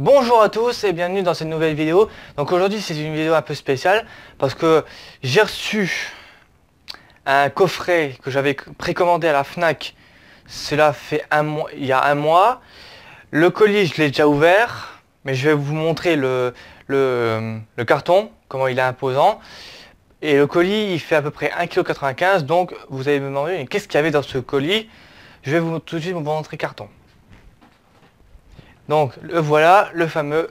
Bonjour à tous et bienvenue dans cette nouvelle vidéo. Donc aujourd'hui c'est une vidéo un peu spéciale parce que j'ai reçu un coffret que j'avais précommandé à la Fnac. Cela fait il y a un mois. Le colis je l'ai déjà ouvert, mais je vais vous montrer le carton, comment il est imposant. Et le colis il fait à peu près 1,95 kg, donc vous allez me demander qu'est-ce qu'il y avait dans ce colis. Je vais tout de suite vous montrer le carton. Donc le voilà, le fameux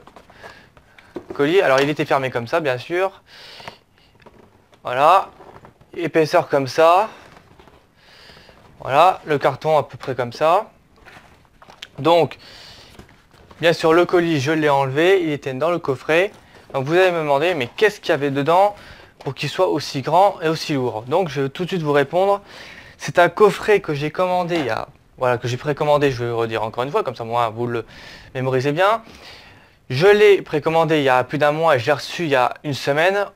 colis. Alors il était fermé comme ça, bien sûr. Voilà, épaisseur comme ça. Voilà, le carton à peu près comme ça. Donc, bien sûr, le colis, je l'ai enlevé. Il était dans le coffret. Donc vous allez me demander, mais qu'est-ce qu'il y avait dedans pour qu'il soit aussi grand et aussi lourd? Donc je vais tout de suite vous répondre. C'est un coffret que j'ai commandé voilà, que j'ai précommandé, je vais le redire encore une fois, comme ça moi vous le mémorisez bien. Je l'ai précommandé il y a plus d'un mois et je l'ai reçu il y a une semaine.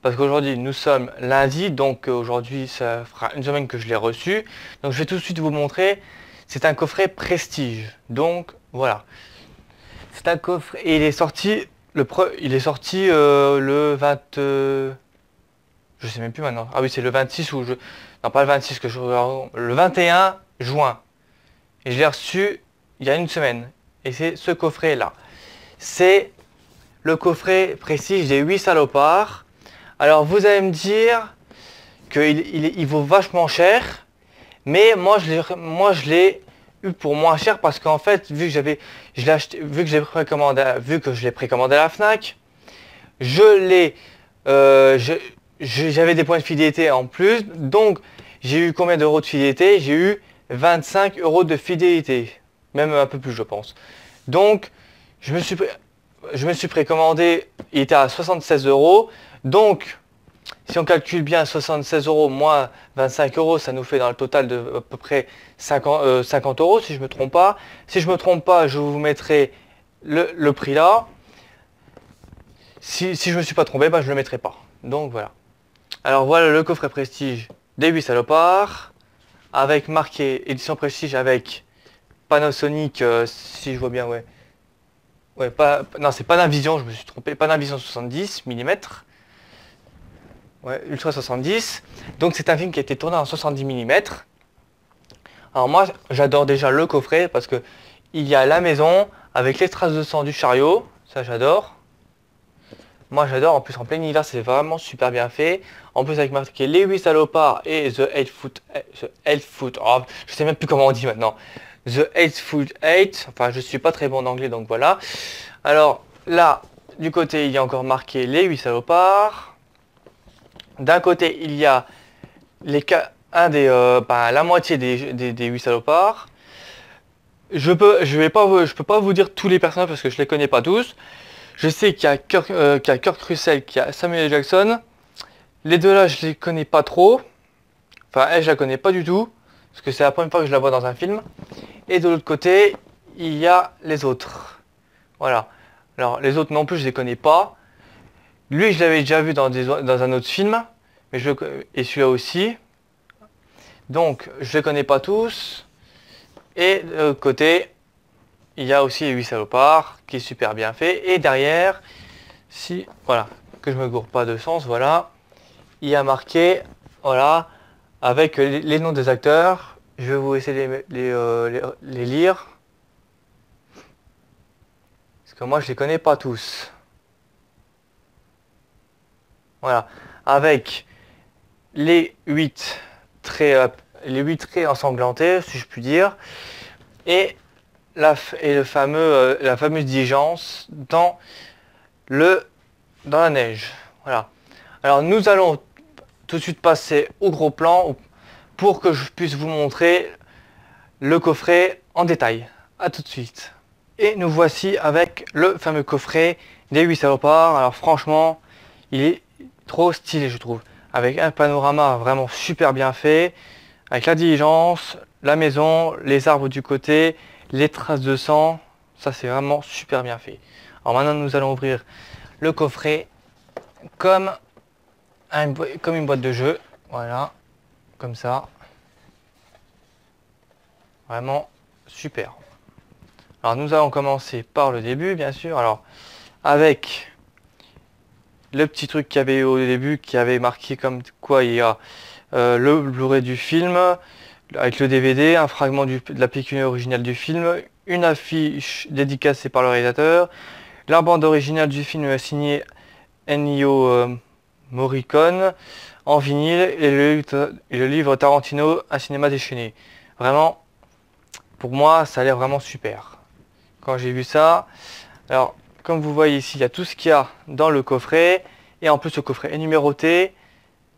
Parce qu'aujourd'hui nous sommes lundi, donc aujourd'hui ça fera une semaine que je l'ai reçu. Donc je vais tout de suite vous montrer. C'est un coffret Prestige. Donc voilà. C'est un coffret et il est sorti le 20. Je sais même plus maintenant. Ah oui, c'est le 26 ou je. Non, pas le 26 que je. Le 21 juin. Et je l'ai reçu il y a une semaine. Et c'est ce coffret là. C'est le coffret Prestige des 8 salopards. Alors vous allez me dire qu'il vaut vachement cher, mais moi je l'ai eu pour moins cher parce qu'en fait vu que je l'ai acheté, vu que je l'ai précommandé à la Fnac, j'avais des points de fidélité en plus, donc j'ai eu combien d'euros de fidélité? J'ai eu 25 euros de fidélité, même un peu plus je pense. Donc je me suis précommandé, il était à 76 euros. Donc, si on calcule bien 76 euros moins 25 euros, ça nous fait dans le total de à peu près 50 euros, si je ne me trompe pas. Si je ne me trompe pas, je vous mettrai le prix là. Si je ne me suis pas trompé, bah, je ne le mettrai pas. Donc voilà. Alors voilà le coffret Prestige des 8 salopards, avec marqué édition Prestige avec Panasonic, si je vois bien, ouais. Ouais, non, c'est Panavision, je me suis trompé. Panavision 70 mm. Ouais, Ultra 70. Donc c'est un film qui a été tourné en 70 mm. Alors moi, j'adore déjà le coffret parce que il y a la maison avec les traces de sang du chariot. Ça, j'adore. Moi, j'adore. En plus, en plein hiver, c'est vraiment super bien fait. En plus, avec marqué les 8 salopards et The 8 Foot. Oh, je sais même plus comment on dit maintenant. The 8 Foot 8. Enfin, je suis pas très bon en anglais, donc voilà. Alors là, du côté, il y a encore marqué les 8 salopards. D'un côté, il y a la moitié des 8 salopards. Je peux pas vous dire tous les personnages parce que je les connais pas tous. Je sais qu'il y a Kurt Russell, qu'il y a Samuel L. Jackson. Les deux là, je les connais pas trop. Enfin, elle, je la connais pas du tout. Parce que c'est la première fois que je la vois dans un film. Et de l'autre côté, il y a les autres. Voilà. Alors, les autres non plus, je les connais pas. Lui, je l'avais déjà vu dans un autre film. Et celui-là aussi. Donc, je les connais pas tous. Et de l'autre côté, il y a aussi les 8 salopards, qui est super bien fait. Et derrière, voilà, que je me gourre pas de sens, voilà. Il y a marqué, voilà, avec les noms des acteurs. Je vais vous essayer de les lire. Parce que moi, je les connais pas tous. Voilà. Avec les 8 traits ensanglantés, si je puis dire. Et la fameuse diligence dans la neige. Voilà. Alors nous allons tout de suite passer au gros plan pour que je puisse vous montrer le coffret en détail. A tout de suite. Et nous voici avec le fameux coffret des 8 salopards. Alors franchement, il est trop stylé je trouve. Avec un panorama vraiment super bien fait. Avec la diligence, la maison, les arbres du côté, les traces de sang. Ça c'est vraiment super bien fait. Alors maintenant nous allons ouvrir le coffret comme une boîte de jeu. Voilà. Comme ça. Vraiment super. Alors nous allons commencer par le début, bien sûr. Alors avec le petit truc qu'il y avait au début, qui avait marqué comme quoi il y a le Blu-ray du film, avec le DVD, un fragment de la pellicule originale du film, une affiche dédicacée par le réalisateur, la bande originale du film signée Ennio Morricone en vinyle et le livre Tarantino, un cinéma déchaîné. Vraiment, pour moi, ça a l'air vraiment super. Quand j'ai vu ça, alors comme vous voyez ici, il y a tout ce qu'il y a dans le coffret, et en plus le coffret est numéroté.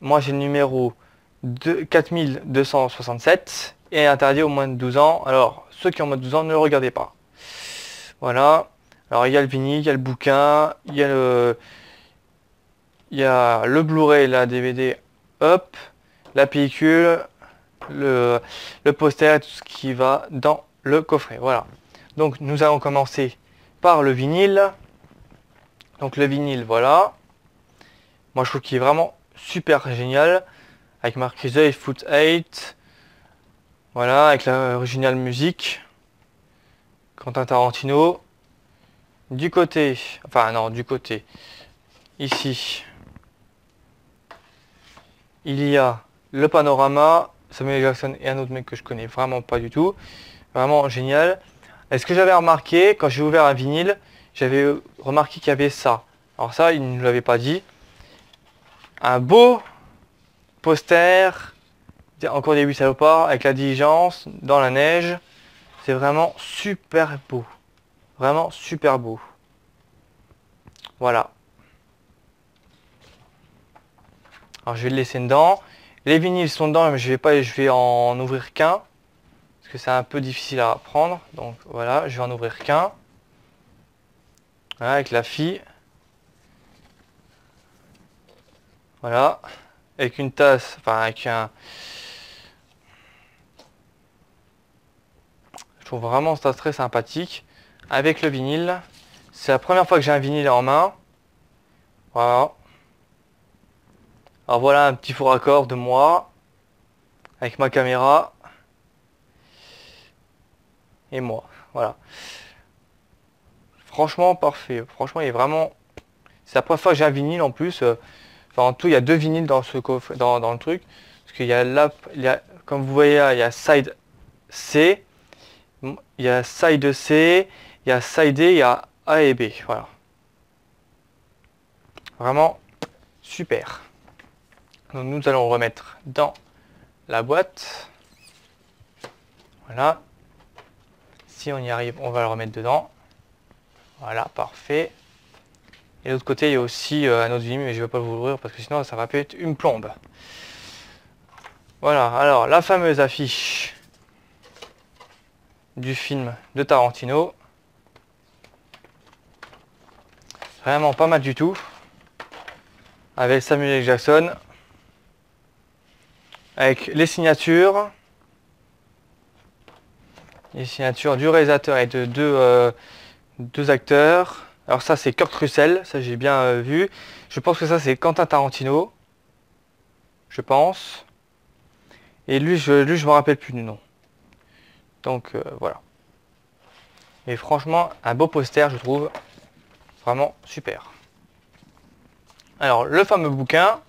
Moi j'ai le numéro 4267 et interdit aux moins de 12 ans. Alors ceux qui ont moins de 12 ans, ne le regardez pas. Voilà. Alors il y a le vinyle, il y a le bouquin, il y a le Blu-ray, la DVD, hop, la pellicule, le poster et tout ce qui va dans le coffret. Voilà. Donc nous allons commencer par le vinyle. Donc le vinyle, voilà. Moi je trouve qu'il est vraiment super génial. Avec marqué The Foot 8. Voilà, avec l'original musique. Quentin Tarantino. Du côté, enfin non, du côté, ici, il y a le panorama, Samuel Jackson et un autre mec que je connais vraiment pas du tout. Vraiment génial. Et ce que j'avais remarqué, quand j'ai ouvert un vinyle, j'avais remarqué qu'il y avait ça. Alors ça, il ne nous l'avait pas dit. Un beau poster, encore des 8 salopards, avec la diligence, dans la neige. C'est vraiment super beau. Vraiment super beau. Voilà. Alors je vais le laisser dedans. Les vinyles sont dedans, mais je vais en ouvrir qu'un. Parce que c'est un peu difficile à prendre. Donc voilà, je vais en ouvrir qu'un. Voilà, avec la fille. Voilà. Avec une tasse, enfin avec un... Je trouve vraiment ça très sympathique. Avec le vinyle. C'est la première fois que j'ai un vinyle en main. Voilà. Alors voilà un petit faux raccord de moi. Avec ma caméra. Et moi. Voilà. Franchement parfait. Franchement il est vraiment... C'est la première fois que j'ai un vinyle en plus. Enfin en tout il y a 2 vinyles dans ce coffre, dans le truc. Parce qu'il y a là, comme vous voyez là, il y a side C. Il y a side C. Il y a side D. Il y a A et B. Voilà. Vraiment super. Donc nous allons remettre dans la boîte. Voilà. Si on y arrive, on va le remettre dedans. Voilà, parfait. Et de l'autre côté, il y a aussi un autre vinyle, mais je ne vais pas l'ouvrir parce que sinon ça va être une plombe. Voilà, alors la fameuse affiche du film de Tarantino. Vraiment pas mal du tout. Avec Samuel L. Jackson. Avec les signatures. Les signatures du réalisateur et de deux acteurs. Alors ça c'est Kurt Russell, ça j'ai bien vu. Je pense que ça c'est Quentin Tarantino. Je pense. Et lui je me rappelle plus du nom. Donc voilà. Et franchement un beau poster je trouve. Vraiment super. Alors le fameux bouquin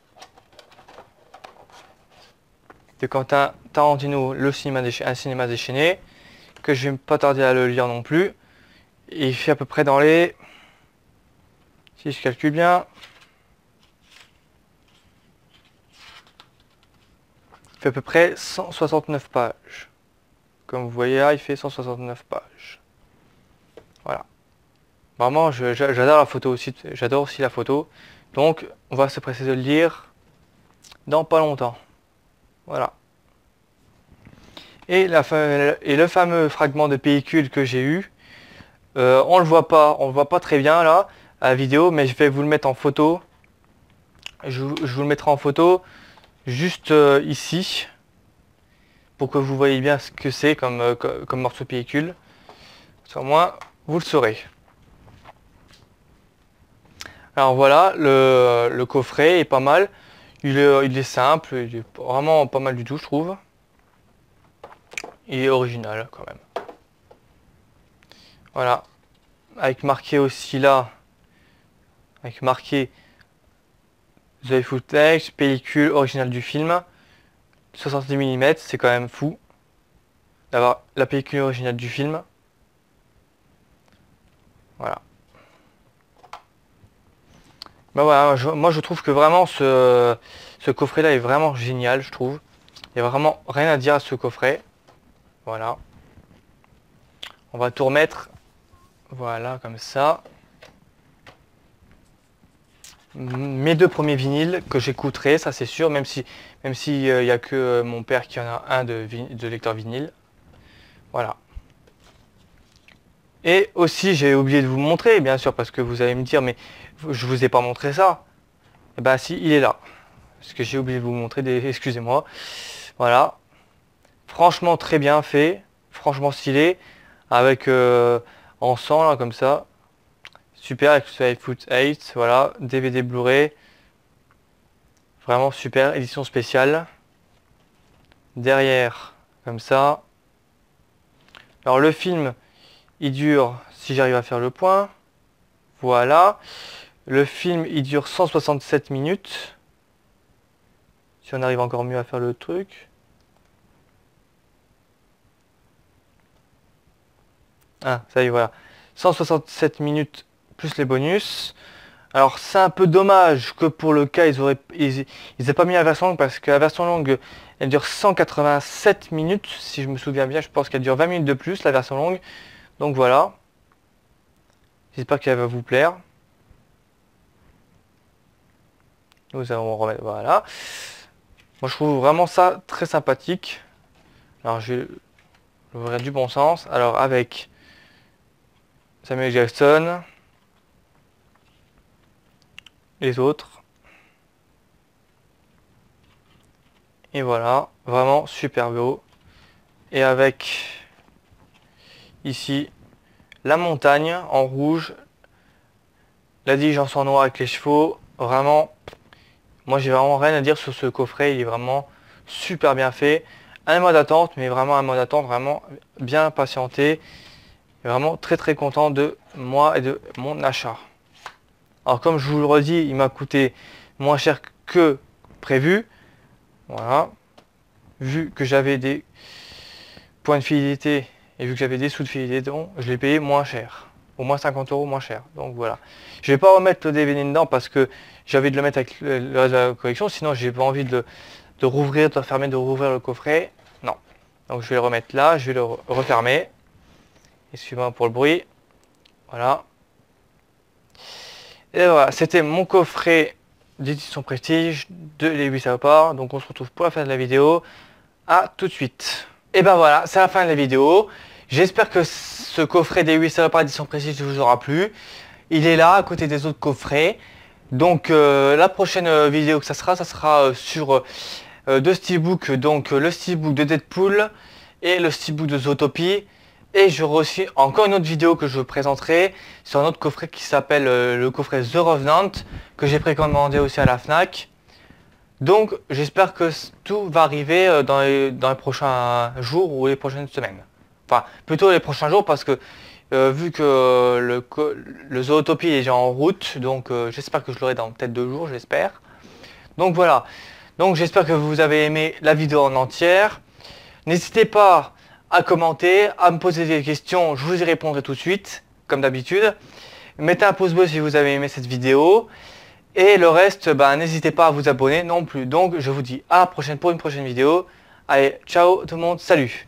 de Quentin Tarantino, un cinéma déchaîné, que je vais pas tarder à le lire non plus. Et il fait à peu près dans les... Si je calcule bien... Il fait à peu près 169 pages. Comme vous voyez là, il fait 169 pages. Voilà. Vraiment, j'adore la photo aussi. J'adore aussi la photo. Donc, on va se presser de le lire dans pas longtemps. Voilà. Et le fameux fragment de pellicule que j'ai eu, on le voit pas très bien là à la vidéo, mais je vais vous le mettre en photo. Je vous le mettrai en photo juste ici pour que vous voyez bien ce que c'est comme morceau de pellicule. Au moins vous le saurez. Alors voilà, le coffret est pas mal. Il est simple, il est vraiment pas mal du tout je trouve. Il est original quand même. Voilà. Avec marqué aussi là, avec marqué The Footage, pellicule originale du film, 70 mm, c'est quand même fou d'avoir la pellicule originale du film. Voilà. Bah voilà, moi je trouve que vraiment ce coffret là est vraiment génial, je trouve. Il n'y a vraiment rien à dire à ce coffret. Voilà. On va tout remettre. Voilà, comme ça. Mes 2 premiers vinyles que j'écouterai, ça c'est sûr, même si il n'y a que mon père qui en a un de lecteur vinyle. Voilà. Et aussi, j'ai oublié de vous montrer, bien sûr, parce que vous allez me dire, mais je vous ai pas montré ça. Et bah si, il est là. Parce que j'ai oublié de vous montrer, excusez-moi. Voilà. Franchement, très bien fait. Franchement stylé. Avec en sang, là, comme ça. Super, avec le Foot 8, voilà. DVD Blu-ray. Vraiment super, édition spéciale. Derrière, comme ça. Alors le film, il dure, si j'arrive à faire le point, voilà. Le film, il dure 167 minutes. Si on arrive encore mieux à faire le truc. Ah, ça y est, voilà. 167 minutes plus les bonus. Alors c'est un peu dommage que pour le cas ils aient pas mis la version longue parce que la version longue elle dure 187 minutes si je me souviens bien. Je pense qu'elle dure 20 minutes de plus la version longue. Donc voilà. J'espère qu'elle va vous plaire. Nous allons remettre, voilà. Moi je trouve vraiment ça très sympathique. Alors je l'ouvrir du bon sens. Alors avec Samuel Jackson, les autres. Et voilà, vraiment super beau. Et avec ici la montagne en rouge, la diligence en noir avec les chevaux. Vraiment, moi j'ai vraiment rien à dire sur ce coffret, il est vraiment super bien fait. Un mois d'attente, mais vraiment un mois d'attente, vraiment bien patienté. Et vraiment très très content de moi et de mon achat. Alors comme je vous le redis, il m'a coûté moins cher que prévu. Voilà. Vu que j'avais des points de fidélité et vu que j'avais des sous de fidélité, donc je l'ai payé moins cher. Au moins 50 € moins cher. Donc voilà. Je vais pas remettre le DVD dedans parce que j'avais de le mettre avec le reste de la collection. Sinon j'ai pas envie de rouvrir, de fermer, de rouvrir le coffret. Non. Donc je vais le remettre là. Je vais le refermer. Excusez-moi pour le bruit. Voilà. Et voilà. C'était mon coffret d'édition Prestige de Les 8 salopards. Donc on se retrouve pour la fin de la vidéo. À tout de suite. Et ben voilà, c'est la fin de la vidéo. J'espère que ce coffret des 8 salopards édition Prestige vous aura plu. Il est là à côté des autres coffrets. Donc la prochaine vidéo que ça sera sur 2 steelbooks. Donc le steelbook de Deadpool et le steelbook de Zootopie. Et j'aurai aussi encore une autre vidéo que je vous présenterai sur un autre coffret qui s'appelle le coffret The Revenant que j'ai précommandé aussi à la FNAC. Donc j'espère que tout va arriver dans les prochains jours ou les prochaines semaines. Enfin plutôt les prochains jours parce que vu que le Zootopie est déjà en route, donc j'espère que je l'aurai dans peut-être 2 jours, j'espère. Donc voilà, donc j'espère que vous avez aimé la vidéo en entière. N'hésitez pas à commenter, à me poser des questions, je vous y répondrai tout de suite, comme d'habitude. Mettez un pouce bleu si vous avez aimé cette vidéo. Et le reste, n'hésitez pas à vous abonner non plus. Donc je vous dis à la prochaine pour une prochaine vidéo. Allez, ciao tout le monde, salut!